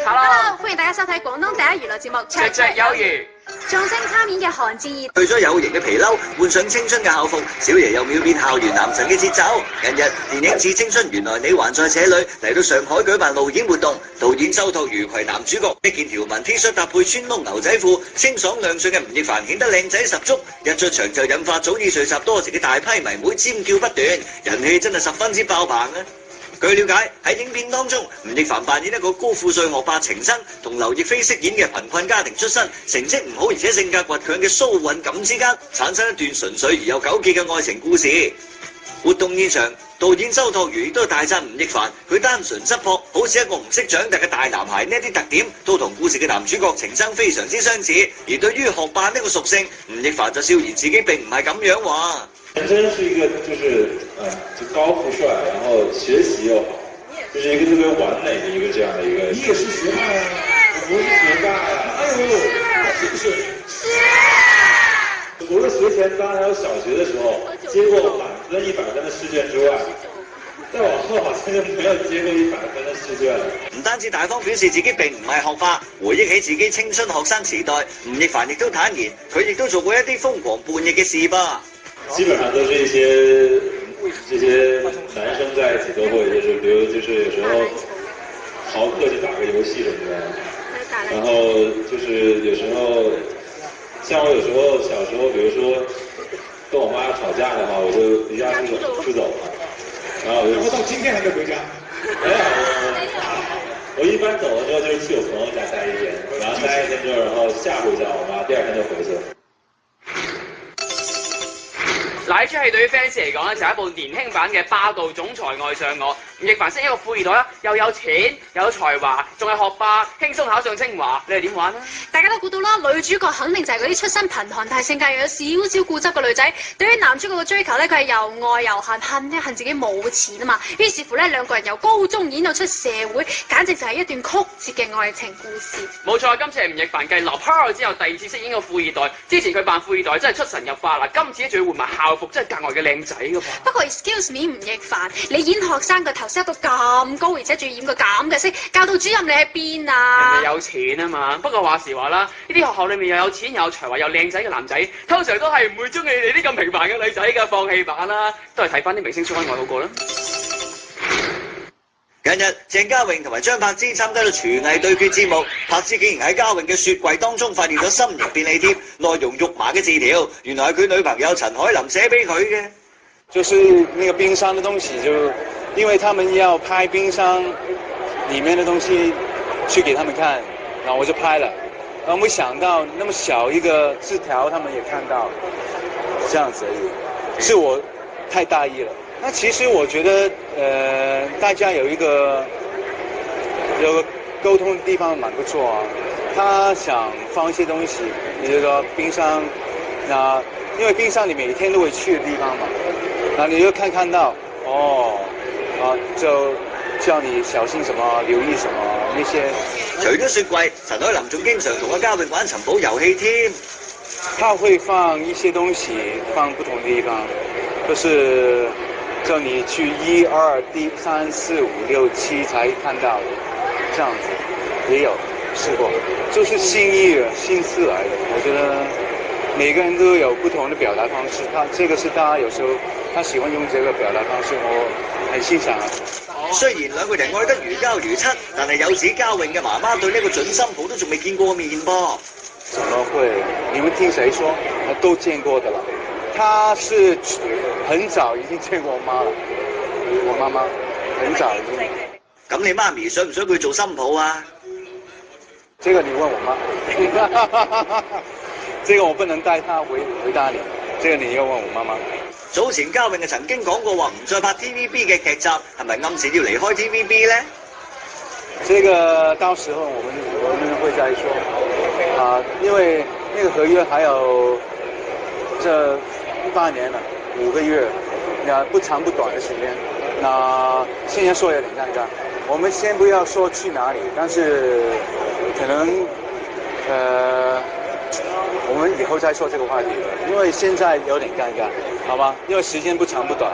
Hello， 歡迎大家收睇廣東第一娛樂節目《隻隻有餘》。眾星參演嘅韓戰2，去咗有型嘅皮褸，換上青春嘅校服，小爺又秒變校園男神嘅節奏。近日電影《致青春》原來你還在這裏嚟到上海舉辦路演活動，導演周托如攜男主角一件條紋 T 恤搭配穿窿牛仔褲，清爽亮相嘅吳亦凡顯得靚仔十足，一出場就引發早已聚集多時嘅大批迷妹尖叫不斷，人氣真係十分之爆棚啊！據了解，喺影片當中，吳亦凡扮演一個高富帥學霸情生，同劉亦菲飾演嘅貧困家庭出身、成績唔好而且性格倔強嘅蘇韻錦之間，產生一段純粹而又糾結嘅愛情故事。活動現場，導演周托如亦都大讚吳亦凡，佢單純質樸，好似一個唔識長大嘅大男孩，呢啲特點都同故事嘅男主角情生非常之相似。而對於學霸呢個屬性，吳亦凡就笑言自己並唔係咁樣話。陳真是一個就高富帥，然後學習又好，就是一個特別完美的一個這樣的一個。你也是學霸呀？我不是學霸呀。哎呦，是不是？是。除了學前班還有小學的時候接過滿分100分的試卷之外，再往後好像就沒有接過100分的試卷了。唔單止大方表示自己並唔係學霸，回憶起自己青春學生時代，吳亦凡亦都坦言，佢亦都做過一啲瘋狂叛逆嘅事吧。基本上都是一些這些男生在一起都會，就是比如就是有時候逃課去打個遊戲什麼的，然後就是有時候像我有時候小時候，比如說跟我媽吵架的話，我就離家出走了，然後我到今天還沒回家。沒有，我一般走的時候就是去我朋友家待一天，然後待一天之後，然後下回家我媽第二天就回去了。嗱，呢出戲對於 fans 嚟講咧，就係一部年輕版嘅《霸道總裁愛上我》。吳亦凡飾一個富二代啦，又有錢又有才華，仲係學霸，輕鬆考上清華，你係點玩啊？大家都估到啦，女主角肯定就係嗰啲出身貧寒但係性格又有少少固執嘅女仔。對於男主角嘅追求咧，佢係又愛又恨，恨一恨自己冇錢啊嘛。於是乎咧，兩個人由高中演到出社會，簡直就係一段曲折嘅愛情故事。冇錯，今次係吳亦凡繼立 Pearl 之後第二次飾演個富二代。之前佢扮富二代真係出神入化啦，今次仲要換埋校服，真係格外嘅靚仔㗎噃。不過 excuse me， 吳亦凡，你演學生個頭 set 到咁高，而且仲要染個咁嘅色，教導主任你喺邊啊？人哋有錢啊嘛。不過話時話啦，呢啲學校裏面又有錢又有才華又靚仔嘅男仔，通常都係唔會中意你啲咁平凡嘅女仔㗎，放棄版啦，都係睇翻啲明星秀恩愛好過啦。近日，鄭嘉穎同埋張柏芝參加咗廚藝對決節目，柏芝竟然喺嘉穎嘅雪櫃當中發現咗心形便利貼，內容肉麻嘅字條，原來係佢女朋友陳海琳寫俾佢嘅。就是那個冰箱的東西，就因為他們要拍冰箱裡面的東西去給他們看，然後我就拍了，然後沒想到那麼小一個字條他們也看到，這樣子而已，是我太大意了。那其實我覺得大家有個溝通的地方蠻不錯啊。他想放一些東西，你這個冰箱，那因為冰箱你每天都會去的地方嘛，然後你就看到就叫你小心什麼，留意什麼那些。除咗雪櫃，陳海琳仲經常同阿嘉穎玩尋寶遊戲添。他會放一些東西，放不同的地方，就是叫你去1、2、3、4、5、6、7才看到的，這樣子也有試過，就是心思來的。我覺得每個人都有不同的表達方式，這個是大家有時候他喜歡用這個表達方式，我很欣賞。雖然兩個人愛得如膠如漆，但係有指嘉穎嘅媽媽對呢個準心抱都仲未見過面噃。怎麼會？你們聽誰說？都見過的了。他是很早已經見過我媽了，我媽媽很早已經。咁你媽咪想唔想佢做新抱啊？這個你問我媽。這個我不能代他回答你，這個你要問我媽媽。早前嘉穎曾經講過話唔再拍 TVB 嘅劇集，係咪暗示要離開 TVB 呢？這個到時候我們會再說啊，因為那個合約還有這8年了，5個月，不長不短的時間，那現在說有點尷尬。我們先不要說去哪裡，但是可能我們以後再說這個話題了，因為現在有點尷尬，好嗎？因為時間不長不短。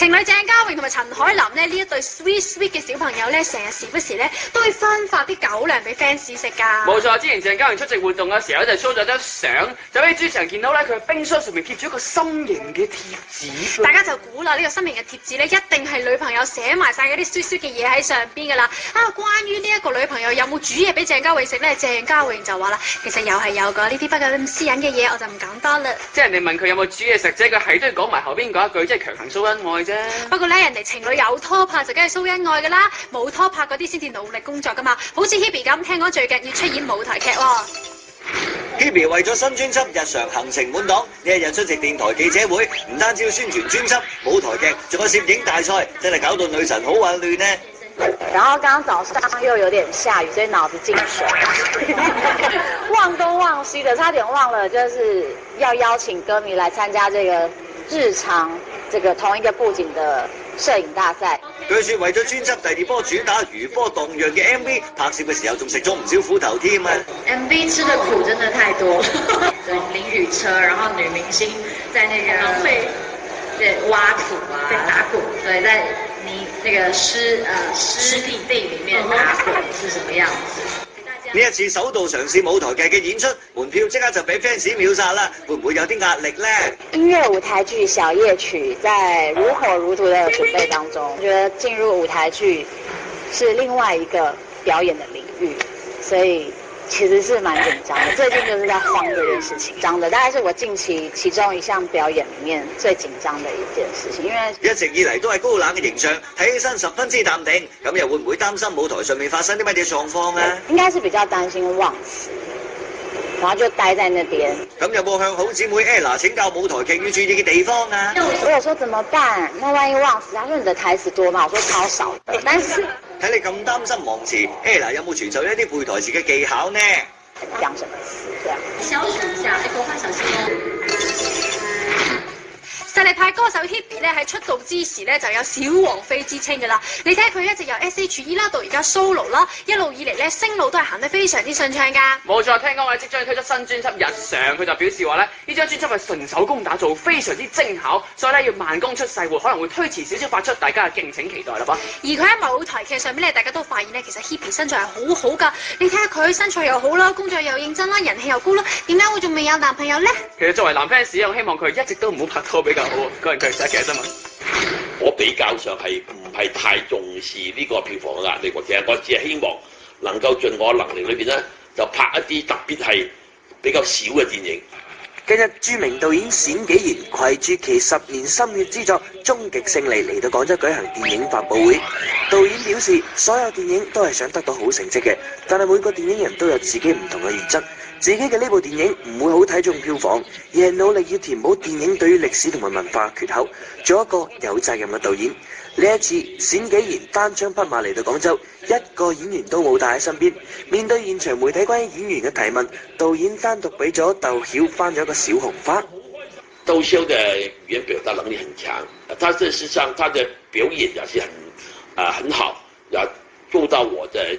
情侶鄭嘉穎同埋陳凱琳呢一對 sweet 嘅小朋友呢，成日時不時呢都會分發啲狗糧俾 fans 食㗎。冇錯，之前鄭嘉穎出席活動嘅時候就 show 咗張相，就俾主持人見到咧，佢冰箱上面貼住一個心形嘅貼紙。大家就估啦，呢個心形嘅貼紙呢，一定係女朋友寫埋晒嗰啲酸嘅嘢喺上邊㗎啦。關於呢一個女朋友有冇煮嘢俾鄭嘉穎食呢？鄭嘉穎就話啦，其實又係有㗎，呢啲不過咁私隱嘅嘢我就唔講多啦。即係人哋問佢有冇煮嘢食啫，佢係都要講埋後邊嗰一句，即係強行 show 恩愛啫。不過咧，人哋情侶有拖拍就梗係 show 恩愛㗎啦，冇拖拍嗰啲先至努力工作㗎嘛。好似 Hebe 咁，聽講最近要出演舞台劇喎。Hebe 為咗新專輯日常行程滿檔，呢一日出席電台記者會，唔單止要宣傳專輯、舞台劇，仲有攝影大賽，真係搞到女神好混亂呢。然後剛早上又有點下雨，所以腦子進水，忘東忘西的，差點忘了就是要邀請歌迷來參加這個日常這個同一個布景的攝影大賽。據說為咗專輯第二波主打如波蕩漾嘅 MV，拍攝嘅時候仲食咗唔少苦頭添啊 ！MV 吃的苦真的太多，對，淋雨車，然後女明星在那個對挖土啊，打滾，對，在那個濕地裏面打滾是什麼樣子？呢一次首度嘗試舞台劇嘅演出，門票即刻就俾 fans 秒殺啦，會唔會有啲壓力呢？音樂舞台劇小夜曲在如火如荼的準備當中，我覺得進入舞台劇是另外一個表演的領域，所以其實是蠻緊張的。最近就是在慌這件事情，緊張的大概是我近期其中一項表演裡面最緊張的一件事情，因為一直以嚟都係高冷嘅形象，睇起身十分之淡定，咁又會唔會擔心舞台上面發生啲乜嘢狀況啊？應該是比較擔心忘詞，然後就待在那邊。咁有冇向好姊妹 Ella 請教舞台劇要注意嘅地方啊？我有說怎麼辦？那萬一忘詞，他說你的台詞多嘛？我說超少，但是睇你咁擔心忘詞 ，Ella 有冇傳授一啲背台詞嘅技巧呢？講什麼詞這樣？消除一下，國翻小心哦。實力派歌手 Hebe 咧喺出道之時咧就有小王妃之稱㗎啦。你睇佢一直由 S.H.E 啦到而家 solo 啦，一路以嚟咧聲路都係行得非常之順暢㗎。冇錯，聽講話即將推出新專輯《日常》，佢就表示話咧，呢張專輯係純手工打造，非常之精巧，所以咧要慢工出細活，可能會推遲少少發出，大家就敬請期待啦噃。而佢喺舞台劇上面咧，大家都發現咧，其實 Hebe 身材係好好㗎。你睇下佢身材又好啦，工作又認真啦，人氣又高啦，點解會仲未有男朋友咧？其實作為男 fans，我希望佢一直都唔好拍拖比較好。個人佢實嘅新聞。我比較上係唔係太重視呢個票房嘅壓力，其實我只係希望能夠盡我能力裏邊咧，就拍一啲特別係比較少嘅電影。近日，著名導演冼紀賢攜住其10年心血之作《終極勝利》嚟到廣州舉行電影發佈會。導演表示，所有電影都係想得到好成績嘅，但係每個電影人都有自己唔同嘅原則。自己嘅呢部電影唔會好睇重票房，而係努力要填補電影對於歷史同埋文化缺口，做一個有責任嘅導演。呢一次，冼紀賢單槍匹馬嚟到廣州，一個演員都冇帶喺身邊。面對現場媒體關於演員嘅提問，導演單獨俾咗竇曉翻咗一個小紅花。竇驍嘅語言表達能力很強，他事實上他的表演也是很好，也做到我在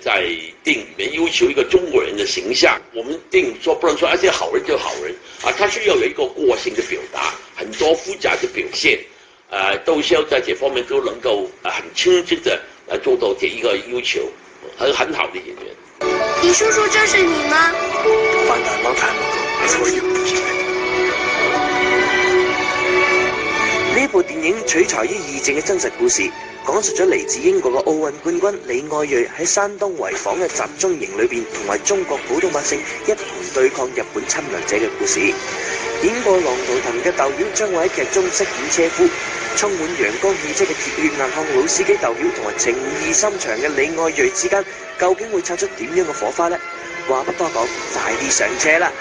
電影裡面要求一個中國人的形象。我們電影說不能說而且好人就好人啊，他需要有一個個性的表達，很多複雜的表現。竇驍在這方面都能夠很清晰的做到這一個要求，很好的演員。你叔叔這是你嗎？犯大佬太呢部電影取材於義政嘅真實故事，講述咗嚟自英國嘅奧運冠軍李愛銳喺山東濰坊嘅集中營裏邊，同埋中國普通百姓一同對抗日本侵略者嘅故事。演過《狼圖騰》嘅竇曉將會喺劇中飾演車夫，充滿陽光氣質嘅鐵血硬漢老司機竇曉同埋情義深長嘅李愛銳之間，究竟會擦出點樣嘅火花呢？話不多講，快啲上車啦！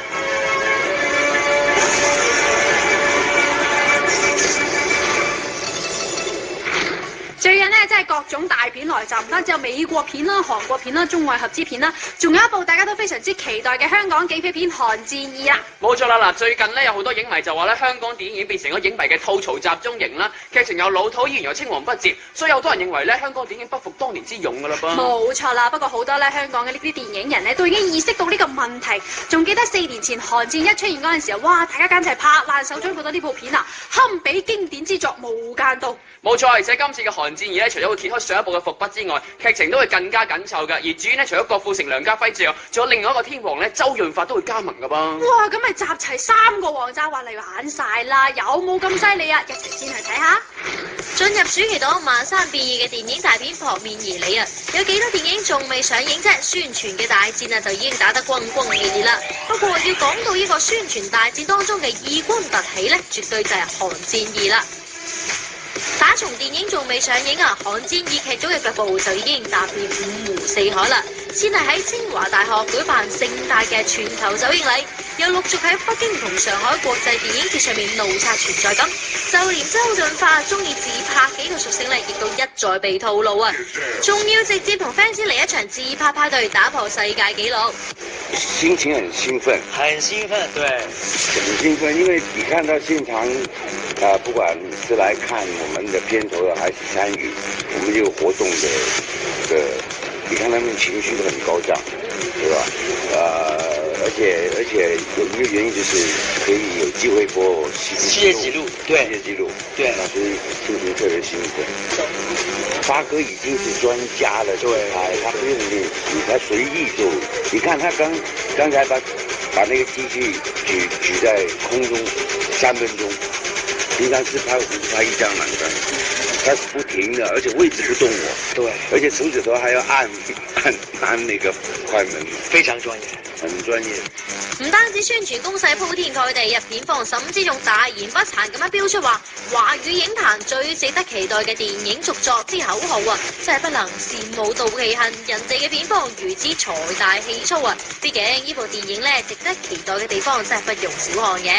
最近呢，真係各種大片來襲，唔單止有美國片啦、韓國片啦、中外合資片啦，仲有一部大家都非常之期待嘅香港警匪片《寒戰2》啦。冇錯啦，嗱，最近呢，有好多影迷就話咧，香港電影已經變成咗影迷嘅吐槽集中營啦，劇情又老土，演員又青黃不接，所以有好多人認為咧，香港電影不復當年之勇㗎啦噃。冇錯啦，不過好多咧香港嘅呢啲電影人咧都已經意識到呢個問題，仲記得4年前《寒戰1》出現嗰陣時候，哇！大家簡直係拍爛手掌覺得呢部片啊，堪比經典之作《無間道》。冇錯，而且今次嘅《寒戰2》咧，除咗會揭開上一部嘅伏筆之外，劇情都會更加緊湊㗎。而主演咧，除咗郭富城、梁家輝之外，仲有另外一個天王咧，周潤發都會加盟㗎噃。哇！咁咪集齊3個王炸話嚟玩晒啦，有冇咁犀利啊？一齊先去睇下。進入暑期檔，萬山變異嘅電影大片撲面而嚟啊！有幾多電影仲未上映啫？宣傳嘅大戰啊，就已經打得轟轟烈烈啦。不過要講到呢個宣傳大戰當中嘅異軍突起呢，絕對就係《寒戰2》啦。打從電影仲未上映啊，《寒戰2》劇組嘅腳步就已經踏遍5湖4海啦。先係喺清華大學舉辦盛大嘅全球首映禮，又陸續喺北京同上海國際電影節上面怒刷存在感。就連周潤發中意自拍幾個屬性咧，亦都一再被透露啊！仲要直接同 fans 嚟一場自拍派對，打破世界紀錄。心情很興奮，很興奮，對，很興奮，因為你看到現場，不管是來看我們的片頭的，還是參與我們這個活動的這個，你看他們情緒都很高漲，對吧？而且有一個原因就是可以有機會播世界紀錄，對，世界紀錄，對，所以心情特別興奮。發哥已經是專家了，對，他不用練習，他隨意就，你看他剛才把那個機器舉在空中3分鐘，平常是拍一張滿張，他是不停的，而且位置不動我，對，而且手指頭還要按那個快門，非常專業。很專業。唔單止宣傳攻勢鋪天蓋地，入片方甚至仲大言不慚咁樣標出話華語影壇最值得期待嘅電影續作之口號啊！真係不能羨慕妒忌恨，人哋嘅片方如此財大氣粗啊！畢竟呢部電影呢，值得期待嘅地方真係不容小看嘅。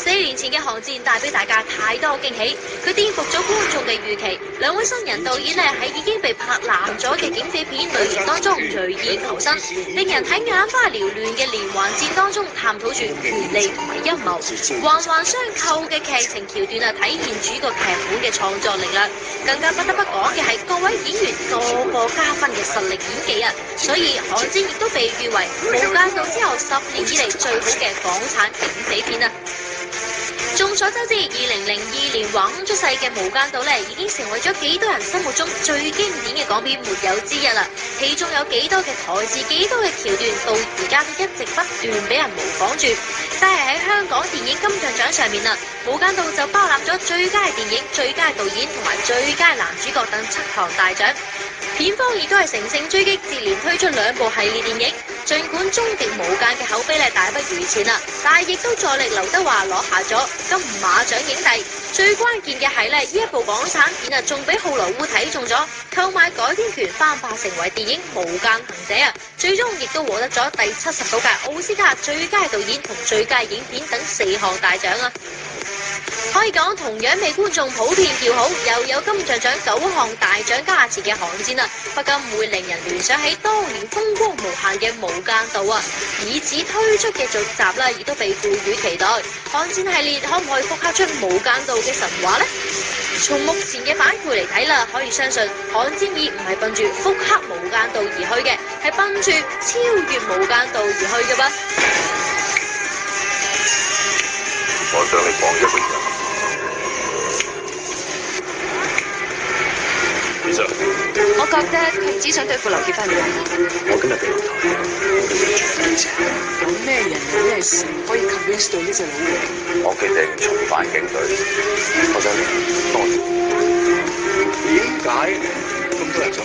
4年前嘅《寒戰》帶俾大家太多驚喜，佢顛覆咗觀眾嘅預期。兩位新人導演咧喺已經被拍爛咗嘅警匪片類型當中銳意求新，令人喺眼花繚亂嘅連環戰當中探討住權力同埋陰謀，環環相扣嘅劇情橋段啊，體現住個劇本嘅創作力量。更加不得不講嘅係各位演員個個加分嘅實力演技啊！所以《寒戰》亦都被譽為《無間道》之後10年以嚟最好嘅港產警匪片啊！眾所周知，2002年橫空出世嘅《無間道》咧，已經成為咗幾多人心目中最經典嘅港片沒有之一啦。其中有幾多嘅台詞、幾多嘅橋段，到而家都一直不斷俾人模仿住。但係喺香港電影金像獎上面啊，《無間道》就包攬咗最佳電影、最佳導演同埋最佳男主角等7項大獎。片方亦都係乘勝追擊，接連推出2部系列電影。儘管《終極無間》嘅口碑咧大不如前啦，但係亦都助力劉德華攞下咗金馬獎影帝。最關鍵嘅係咧，呢一部港產片啊，仲俾好萊塢睇中咗，購買改編權翻拍成為電影《無間行者》啊，最終亦都獲得咗第79屆奧斯卡最佳導演同最佳影片等4項大獎啊！可以講同樣被觀眾普遍叫好，又有金像獎9項大獎加持嘅《寒戰》啊，不禁會令人聯想起當年風光無限嘅《無間道》啊，以此推出嘅續集啦，亦都被賦予期待。《寒戰》系列可唔可以復刻出《無間道》嘅神話呢？從目前嘅反饋嚟睇啦，可以相信《寒戰2》唔係奔住復刻《無間道》而去嘅，係奔住超越《無間道》而去嘅噃。我想你講一個人。我覺得佢只想對付劉結婚。我今日俾落台，有咩人有咩事可以 convince 到呢隻老嘢？我決定重返警隊，我想多謝。點解咁多人想？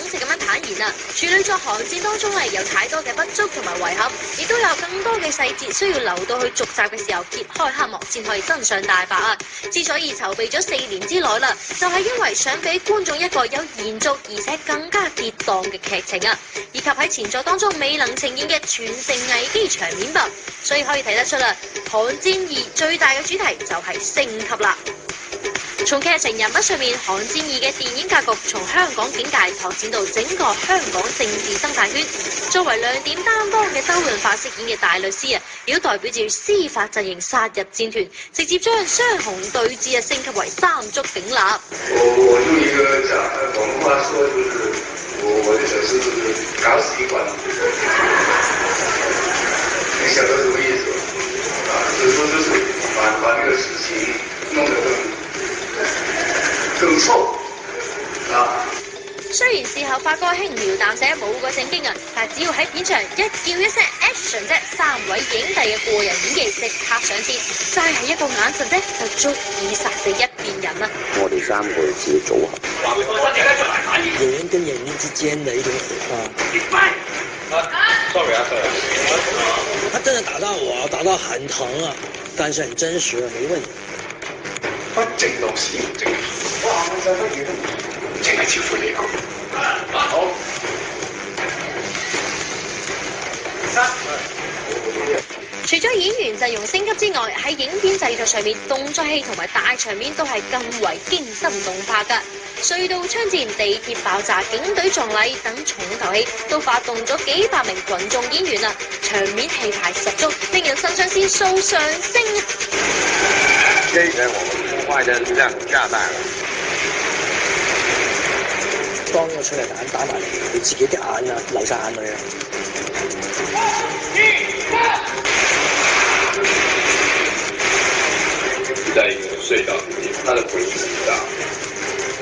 直咁樣坦言啦，處女作《寒戰》當中有太多嘅不足同埋遺憾，亦都有更多嘅細節需要留到去續集嘅時候揭開黑幕先可以真相大白啊！之所以籌備咗4年之內啦，就係因為想俾觀眾一個有延續而且更加跌宕嘅劇情啊，以及喺前作當中未能呈現嘅全城危機場面吧，所以可以睇得出啦，《寒戰2》最大嘅主題就係升級啦。從劇情人物上面，《寒戰2》嘅電影格局從香港警界拓展到整個香港政治生態圈。作為亮點擔當嘅周潤發飾演嘅大律師啊，亦都代表住司法陣營殺入戰團，直接將雙雄對峙升級為三足鼎立。我用一個講廣東話說，就是我的角色就是搞死一關，你曉得什麼意思啊？就是說就是把這個事情弄得更臭啊！雖然事後發哥輕描淡寫冇個正經啊，但只要喺片場一叫一聲 action 啫，3位影帝嘅過人演技即刻上線，齋係一個眼神啫就足以殺死一片人啦！我哋3個自己組合，演員跟演員之間的一種火花。sorry 啊，他真的打到我，打到很疼啊，但是很真實，沒問題。不正落屎唔正，哇！我就乜嘢都淨係招呼你講。好。除咗演員陣容升級之外，喺影片製作上面，動作戲同埋大場面都係更為驚心動魄㗎。隧道槍戰、地鐵爆炸、警隊撞禮等重頭戲都發動咗幾百名群眾演員啊，場面氣派十足，令人腎上腺素上升啊！這一人我們破壞的量加大了。當個催淚彈打埋嚟，你自己啲眼啊流晒眼淚啊！在一個隧道裡面，它的回音很大，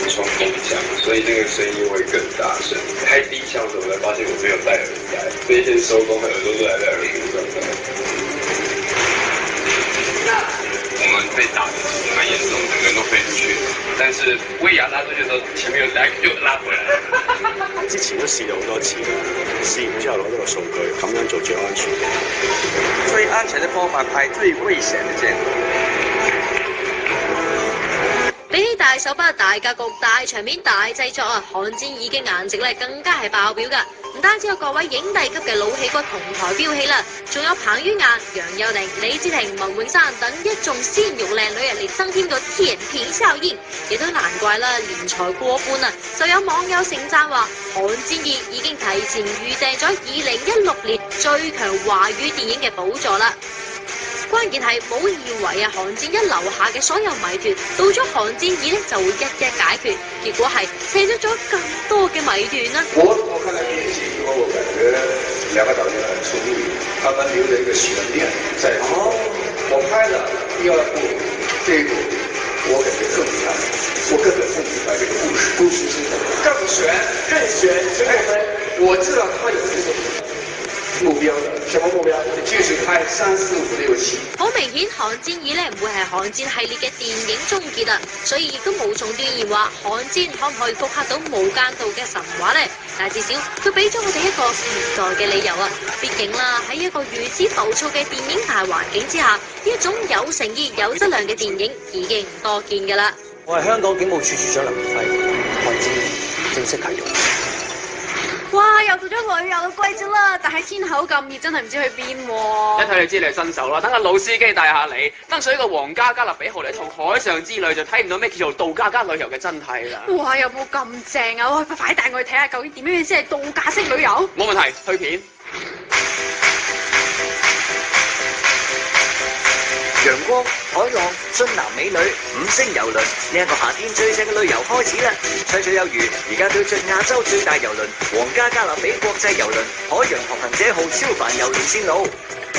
衝擊響，所以這個聲音會更大聲。開第一槍的時候，我才發現我沒有戴耳塞，所以先收工，耳朵都還在耳邊上。我們被打的其實蠻嚴重，整個人都飛出去。但是威亞拉出去的時候，前面有帶就拉回來。之前都試咗好多次啦，試完之後攞到個數據，咁樣做最安全。最安全的方法拍最危險的鏡頭。比起大手筆、大格局、大場面、大製作啊，《寒戰2》嘅顏值咧更加係爆表㗎！唔單止有各位影帝級嘅老戲骨同台飆戲啦，仲有彭于晏、楊佑寧、李治廷、文詠珊等一眾鮮肉靚女嚟增添個甜片效應，亦都難怪啦，年才過半啊，就有網友盛讚話，《寒戰2》已經提前預訂咗2016年最強華語電影嘅寶座啦！關鍵係冇以為啊，《寒戰1》留下嘅所有謎團，到咗《寒戰2》咧就會一一解決，結果係扯出咗更多嘅謎團啦。我看了第一集以後，我感覺兩個導演很出力，他們留了一個懸念在。我拍了第2部，這一部我感覺更厲害，我根本不明白這個故事是更懸，所以我知道他有這個目標的，什麼目標？就是拍3、4、5、6、7。好明顯，《寒戰2》咧唔會係《寒戰》系列嘅電影終結啊，所以亦都無從斷言話《寒戰》可唔可以復刻到《無間道》嘅神話呢？但至少佢俾咗我哋一個期待嘅理由啊！畢竟啦，喺一個如此浮躁嘅電影大環境之下，呢一種有誠意、有質量嘅電影已經唔多見㗎啦。我係香港警務處處長梁明輝，《寒戰》正式啟用。哇！又到咗旅遊嘅季節啦，但係天口咁熱，真係唔知去邊喎。一睇你知你係新手啦，等個老司機帶下你，登上呢個皇家加勒比號嚟一趟海上之旅，就睇唔到咩叫做度假加旅遊嘅真諦啦。哇！有冇咁正啊？哇！快帶我去睇下究竟點樣先係度假式旅遊？冇問題，去片。陽光、海浪、俊男美女、5星遊輪，呢一個夏天最正嘅旅遊開始啦！綽綽有餘，而家推出亞洲最大遊輪皇家加勒比國際遊輪海洋航行者號超凡遊輪線路，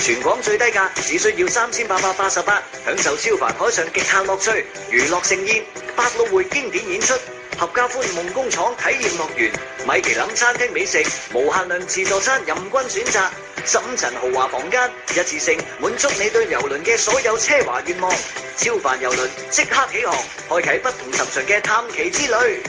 全港最低價只需要3888，享受超凡海上極限樂趣，娛樂盛宴，百老匯經典演出。合家歡夢工廠體驗樂園、米其林餐廳美食、無限量自助餐任君選擇，15層豪華房間，一次性滿足你對郵輪嘅所有奢華願望。超凡郵輪即刻起航，開啟不同尋常嘅探奇之旅。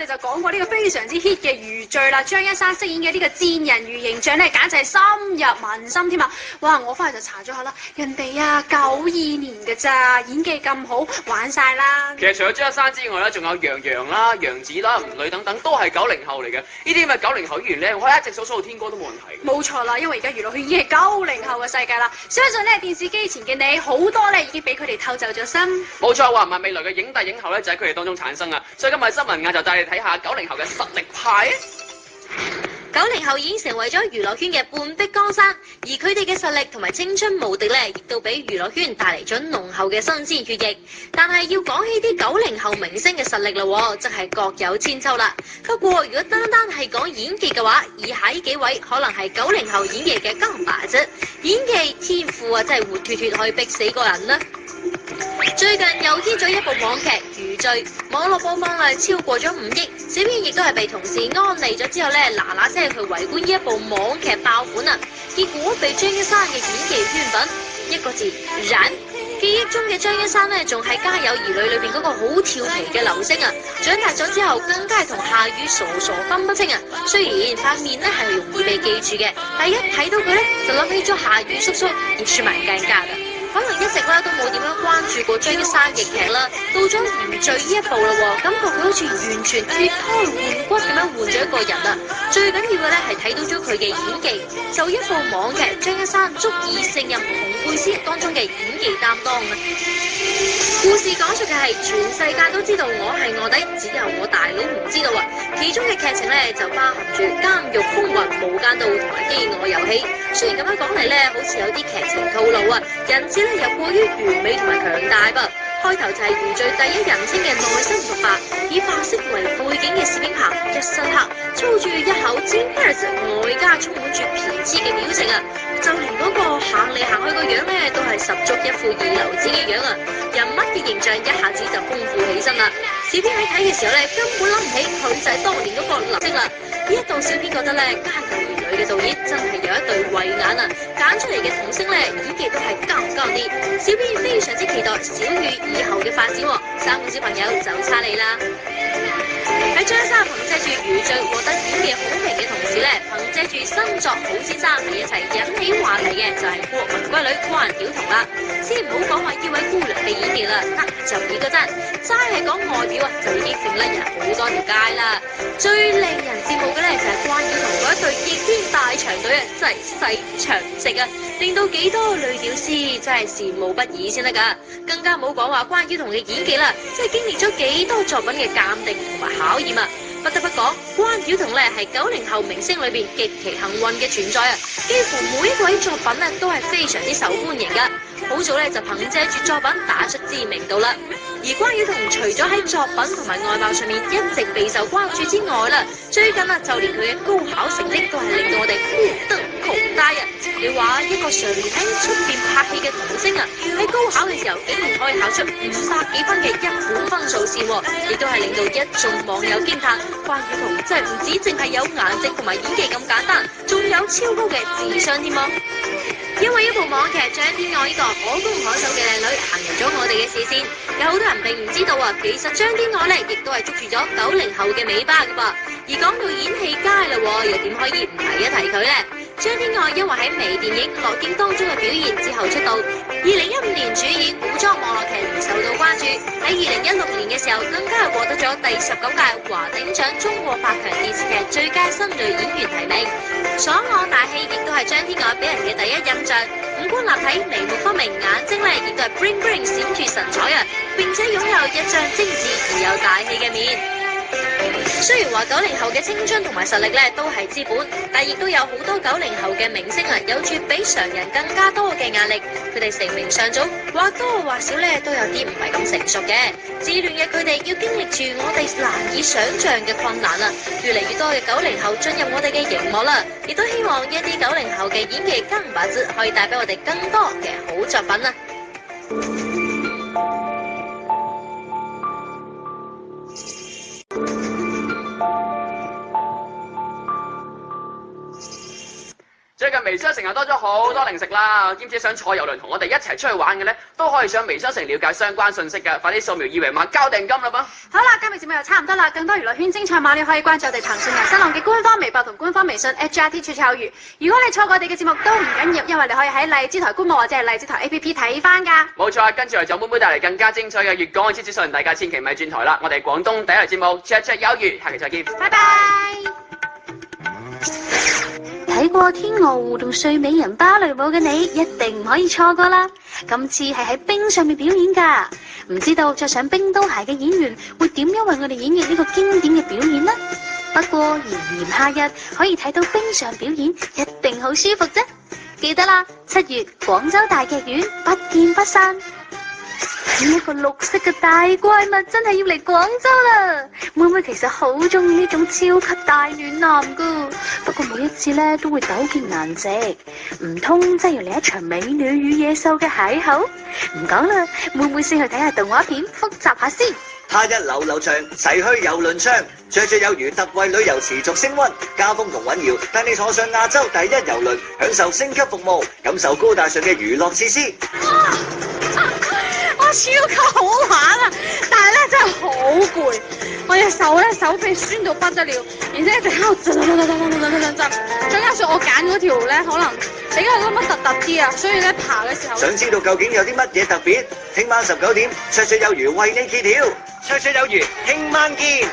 哋就講過呢個非常之 hit 嘅餘罪啦，張一山飾演嘅呢個賤人魚形象咧，簡直係深入民心添啊！哇，我翻嚟就查咗下啦，人哋啊92年嘅咋，演技咁好，玩晒啦。其實除咗張一山之外咧，仲有楊洋啦、楊紫啦、吳磊等等，都係90後嚟嘅。呢啲咁嘅90後演員咧，我可以一直數到天光都冇人睇。冇錯啦，因為而家娛樂圈已經係90後嘅世界啦，相信咧電視機前嘅你好多咧已經俾佢哋偷走咗心。冇錯，話唔係未來嘅影帝影后咧就喺佢哋當中產生啊！所以今日新聞眼就帶你睇下90後嘅實力派啊！90後已經成為咗娛樂圈嘅半壁江山，而佢哋嘅實力同埋青春無敵咧，亦都俾娛樂圈帶嚟咗濃厚嘅新鮮血液。但係要講起啲90後明星嘅實力啦，真係各有千秋啦。不過如果單係講演技嘅話，以下呢幾位可能係90後演技嘅金牌啫，演技天賦啊，真係活脱脱可以逼死個人啦！最近又 hit 咗一部網劇《餘罪》，網絡播放量超過咗5億，小編亦都係被同事安利咗之後咧，嗱聲去圍觀呢一部網劇爆款啊！結果被張一山嘅演技圈粉，一個字燃。記憶中嘅張一山咧，仲係《家有兒女》裏邊嗰個好調皮嘅流星啊！長大咗之後，更加係同夏雨傻分不清啊！雖然塊面咧係容易被記住嘅，但一睇到佢咧，就諗起咗夏雨叔叔，亦算埋尷尬㗎。可能一直咧都冇點樣關注過張一山嘅劇啦，到咗《餘罪》呢一部啦，感覺佢好似完全脫胎換骨咁樣換咗一個人啊！最緊要嘅咧係睇到咗佢嘅演技，就一部網劇張一山足以勝任紅貝斯當中嘅演技擔當啊！故事講述嘅係全世界都知道我係臥底，只有我大佬唔知道啊！其中嘅劇情咧就包含住監獄風雲、無間道同埋飢餓遊戲。雖然咁樣講嚟咧，好似有啲劇情套路啊，人設咧又過於完美同埋強大噃。開頭就係餘罪第一人稱嘅內心獨白，以白色為背景嘅攝影棚，一身黑，操住一口尖 pants， 外加充滿住皮脂嘅表情啊！就連嗰個行嚟行去個樣咧，都係十足一副二流子嘅樣啊！人物嘅形象一下子就豐富起身啦。小編喺睇嘅時候咧，根本諗唔起佢就係當年嗰個林星啦。呢一度小編覺得咧，家有兒女嘅導演真係有一對慧眼啊！揀出嚟嘅童星咧，演技都係啱啲。小編非常之期待小雨以後嘅發展喎，3個小朋友就差你啦！喺張一山憑藉住餘罪獲得演技好評嘅同時咧，憑藉住新作好先生喺一齊引起話題嘅就係國民歸女關曉彤啦。先唔好講話呢位姑娘嘅演技啦，就幾個讚，齋係講外表啊，就已經揈甩人好多條街啦。最令人羨慕嘅咧就係關曉彤嗰一對逆天大長腿啊，真係細長直啊，令到幾多女屌絲真係羨慕不已先得㗎。更加冇講話關曉彤嘅演技啦，即係經歷咗幾多作品嘅鑑定同埋考驗啊！不得不講，關曉彤咧係90後明星裏邊極其幸運嘅存在啊！幾乎每一位作品咧都係非常之受歡迎㗎。好早咧就憑藉住作品打出知名度啦。而關曉彤除咗喺作品同埋外貌上面一直備受關注之外啦，最近啊就連佢嘅高考成績都係令到我哋目瞪口呆啊！你話一個常年喺出邊拍戲嘅童星啊，喺高考嘅時候竟然可以考出500幾分嘅一本分數線喎，亦都係令到一眾網友驚嘆，關曉彤真係唔止淨係有顏值同埋演技咁簡單，仲有超高嘅智商添喎！因為一部網劇張天愛呢個可攻可守嘅靚女行入咗我哋嘅視線，有好多人並唔知道啊，其實張天愛咧亦都係捉住咗90後嘅尾巴噶噃。而講到演戲佳啦，又點可以唔提一提佢呢？張天愛因為喺微電影《樂見》當中嘅表現之後出道，2015年主演古裝網絡劇而受到關注，喺2016年嘅時候更加係獲得咗第19屆華鼎獎中國百強電視劇最佳新銳演員提名。爽朗大氣亦都係張天愛俾人嘅第一印象，五官立體、眉目分明，眼睛咧亦都係 bling bling 閃住神采啊，並且擁有一張精緻而有大氣嘅面。雖然話90後嘅青春同埋實力咧都係資本，但亦都有好多90後嘅明星啊，有住比常人更加多嘅壓力。佢哋成名上早，或多或少咧都有啲唔係咁成熟嘅。自戀嘅佢哋要經歷住我哋難以想像嘅困難啊！越嚟越多嘅90後進入我哋嘅熒幕啦，亦都希望一啲90後嘅演技金把子可以帶俾我哋更多嘅好作品啊！最近微商城又多咗好多零食啦，兼且想坐郵輪同我哋一齊出去玩嘅咧，都可以上微商城了解相關信息㗎。快啲掃描二維碼交訂金啦噃！好啦，今日節目又差唔多啦，更多娛樂圈精彩馬料可以關注我哋騰訊人新浪嘅官方微博同官方微信 @GRT 悄悄魚。如果你錯過我哋嘅節目都唔緊要，因為你可以喺荔枝台官網或者係荔枝台 APP 睇翻㗎。冇錯啊，跟住嚟就妹妹帶嚟更加精彩嘅粵港澳資訊，大家千祈咪轉台啦！我哋廣東第一台節目悄悄有魚，下期再見，拜拜。睇過天鵝湖同睡美人芭蕾舞嘅你，一定唔可以錯過啦！今次係喺冰上面表演㗎，唔知道着上冰刀鞋嘅演員會點樣為我哋演繹呢個經典嘅表演呢？不過炎炎夏日可以睇到冰上表演，一定好舒服啫！記得啦，7月廣州大劇院不見不散。呢個綠色嘅大怪物真係要嚟廣州啦！妹妹其實好中意呢種超級大暖男噶，不過每一次咧都會糾結難捨，唔通真係要嚟一場美女與野獸嘅邂逅？唔講啦，妹妹先去睇下動畫片，複習下先。夏日流流長，齊去郵輪唱，綽綽有餘特惠旅遊持續升溫，家風同尹瑤帶你坐上亞洲第一郵輪，享受升級服務，感受高大上嘅娛樂設施。我超級好玩啊！但係咧真係好攰，我隻手咧手臂酸到不得了，然之後一直喺度震，再加上我揀嗰條咧可能比較咁乜突啲啊，所以咧爬嘅時候。想知道究竟有啲乜嘢特別？聽晚19點，綽綽有餘為你揭曉，綽綽有餘，聽晚見。